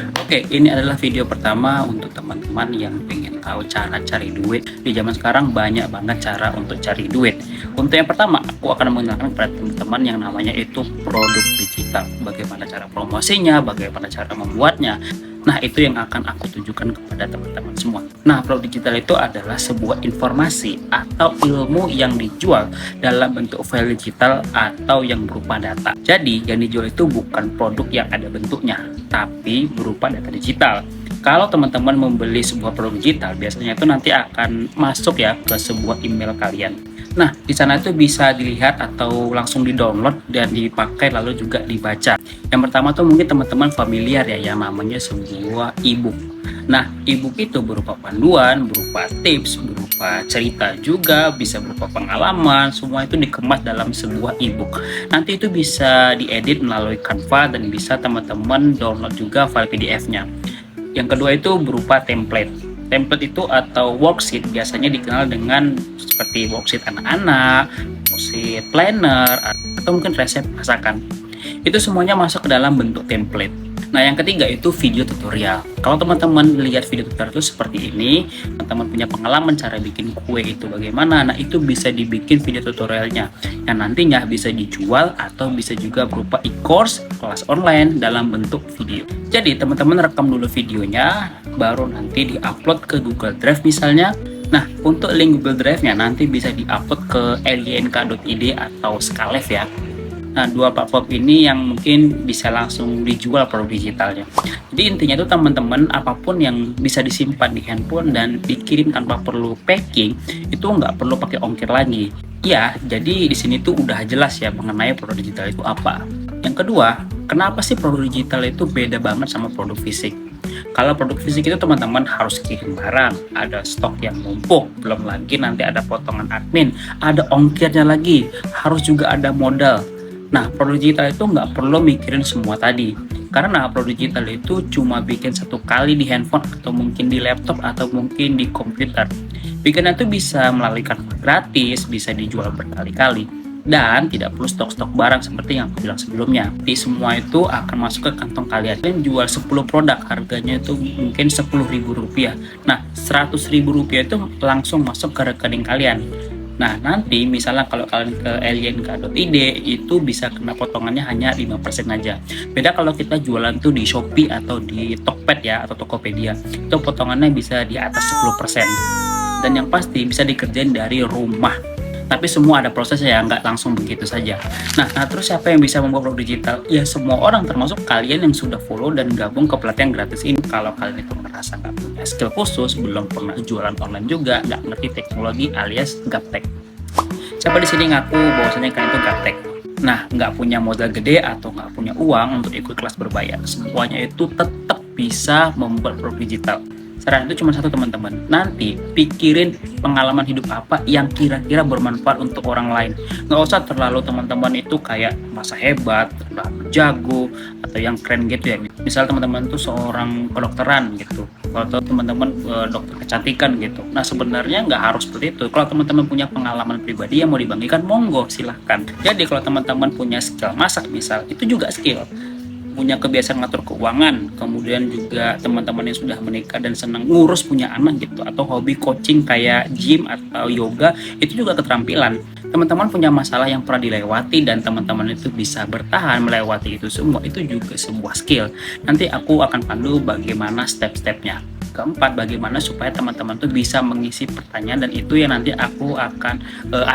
Oke, ini adalah video pertama untuk teman-teman yang pengen tahu cara cari duit. Di zaman sekarang banyak banget cara untuk cari duit. Untuk yang pertama, aku akan mengenalkan kepada teman-teman yang namanya itu produk digital. Bagaimana cara promosinya, bagaimana cara membuatnya. Nah, itu yang akan aku tunjukkan kepada teman-teman semua. Nah, produk digital itu adalah sebuah informasi atau ilmu yang dijual dalam bentuk file digital atau yang berupa data. Jadi, yang dijual itu bukan produk yang ada bentuknya, tapi berupa data digital. Kalau teman-teman membeli sebuah produk digital, biasanya itu nanti akan masuk ya ke sebuah email kalian. Nah, di sana itu bisa dilihat atau langsung di-download dan dipakai lalu juga dibaca. Yang pertama tuh mungkin teman-teman familiar ya yang namanya sebuah e-book. Nah, e-book itu berupa panduan, berupa tips, berupa cerita juga, bisa berupa pengalaman, semua itu dikemas dalam sebuah e-book. Nanti itu bisa diedit melalui Canva dan bisa teman-teman download juga file PDF-nya. Yang kedua itu berupa template. Template itu atau worksheet biasanya dikenal dengan seperti worksheet anak-anak, worksheet planner, atau mungkin resep masakan. Itu semuanya masuk ke dalam bentuk template. Nah, yang ketiga itu video tutorial. Kalau teman-teman lihat video tutorial itu seperti ini, teman-teman punya pengalaman cara bikin kue itu bagaimana, nah itu bisa dibikin video tutorialnya yang nantinya bisa dijual atau bisa juga berupa e-course, kelas online dalam bentuk video. Jadi teman-teman rekam dulu videonya, baru nanti di-upload ke Google Drive misalnya. Nah, untuk link Google Drive-nya nanti bisa di-upload ke lynk.id atau Skalev ya. Nah, dua platform ini yang mungkin bisa langsung dijual produk digitalnya. Jadi intinya itu teman-teman, apapun yang bisa disimpan di handphone dan dikirim tanpa perlu packing, itu nggak perlu pakai ongkir lagi. Ya, jadi di sini tuh udah jelas ya mengenai produk digital itu apa. Yang kedua, kenapa sih produk digital itu beda banget sama produk fisik? Kalau produk fisik itu teman-teman harus kirim barang, ada stok yang numpuk, belum lagi nanti ada potongan admin, ada ongkirnya lagi, harus juga ada modal. Nah, produk digital itu nggak perlu mikirin semua tadi. Karena produk digital itu cuma bikin satu kali di handphone atau mungkin di laptop atau mungkin di komputer. Bikinnya itu bisa melalui Canva gratis, bisa dijual berkali-kali. Dan tidak perlu stok-stok barang seperti yang aku bilang sebelumnya. Di semua itu akan masuk ke kantong kalian. Kalian jual 10 produk, harganya itu mungkin Rp10.000. Nah, Rp100.000 itu langsung masuk ke rekening kalian. Nah, nanti misalnya kalau kalian ke lynk.id itu bisa kena potongannya hanya 5% aja. Beda kalau kita jualan tuh di Shopee atau di Tokped ya atau Tokopedia, itu potongannya bisa di atas 10%. Dan yang pasti bisa dikerjain dari rumah. Tapi semua ada prosesnya ya, nggak langsung begitu saja. Nah, terus siapa yang bisa membuat produk digital? Ya semua orang, termasuk kalian yang sudah follow dan gabung ke pelatihan gratis ini. Kalau kalian itu merasa nggak punya skill khusus, belum pernah jualan online juga, nggak ngerti teknologi alias gaptek. Siapa di sini ngaku bahwasanya kalian itu gaptek? Nah, nggak punya modal gede atau nggak punya uang untuk ikut kelas berbayar, semuanya itu tetap bisa membuat produk digital. Saran itu cuma satu teman-teman, nanti pikirin pengalaman hidup apa yang kira-kira bermanfaat untuk orang lain. Nggak usah terlalu teman-teman itu kayak masa hebat, terlalu jago, atau yang keren gitu ya. Misal teman-teman tuh seorang kedokteran gitu, atau teman-teman dokter kecantikan gitu. Nah, sebenarnya nggak harus seperti itu. Kalau teman-teman punya pengalaman pribadi yang mau dibagikan, monggo silahkan. Jadi kalau teman-teman punya skill masak misal, itu juga skill. Punya kebiasaan ngatur keuangan, kemudian juga teman-teman yang sudah menikah dan senang ngurus punya anak gitu, atau hobi coaching kayak gym atau yoga, itu juga keterampilan. Teman-teman punya masalah yang pernah dilewati dan teman-teman itu bisa bertahan melewati itu semua, itu juga sebuah skill. Nanti aku akan pandu bagaimana step-stepnya. Keempat, bagaimana supaya teman-teman tuh bisa mengisi pertanyaan, dan itu yang nanti aku akan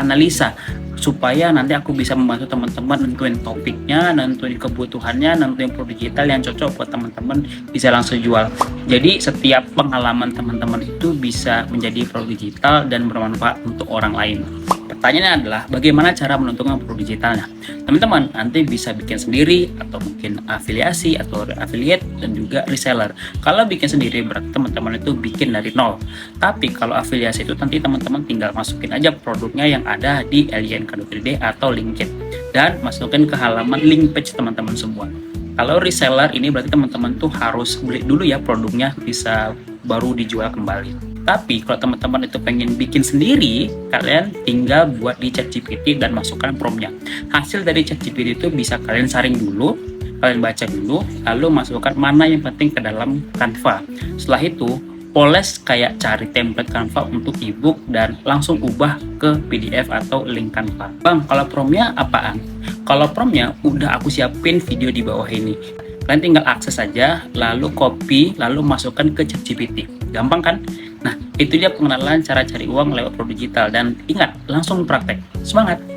analisa supaya nanti aku bisa membantu teman-teman nentuin topiknya, nentuin kebutuhannya, nentuin produk digital yang cocok buat teman-teman bisa langsung jual. Jadi setiap pengalaman teman-teman itu bisa menjadi produk digital dan bermanfaat untuk orang lain. Pertanyaannya adalah bagaimana cara menentukan produk digitalnya. Teman-teman nanti bisa bikin sendiri atau mungkin afiliasi atau affiliate dan juga reseller. Kalau bikin sendiri berarti teman-teman itu bikin dari nol. Tapi kalau afiliasi itu nanti teman-teman tinggal masukin aja produknya yang ada di lynk.id atau LinkedIn dan masukin ke halaman link page teman-teman semua. Kalau reseller ini berarti teman-teman tuh harus beli dulu ya produknya, bisa baru dijual kembali. Tapi kalau teman-teman itu pengen bikin sendiri, kalian tinggal buat di ChatGPT dan masukkan promptnya. Hasil dari ChatGPT itu bisa kalian saring dulu, Kalian baca dulu, lalu masukkan mana yang penting ke dalam Canva. Setelah itu, poles kayak cari template Canva untuk ebook dan langsung ubah ke PDF atau link Canva. Bang, kalau promnya apaan? Kalau promnya udah aku siapin video di bawah ini. Kalian tinggal akses saja, lalu copy, lalu masukkan ke ChatGPT. Gampang kan? Nah, itu dia pengenalan cara cari uang lewat produk digital. Dan ingat, langsung praktek. Semangat!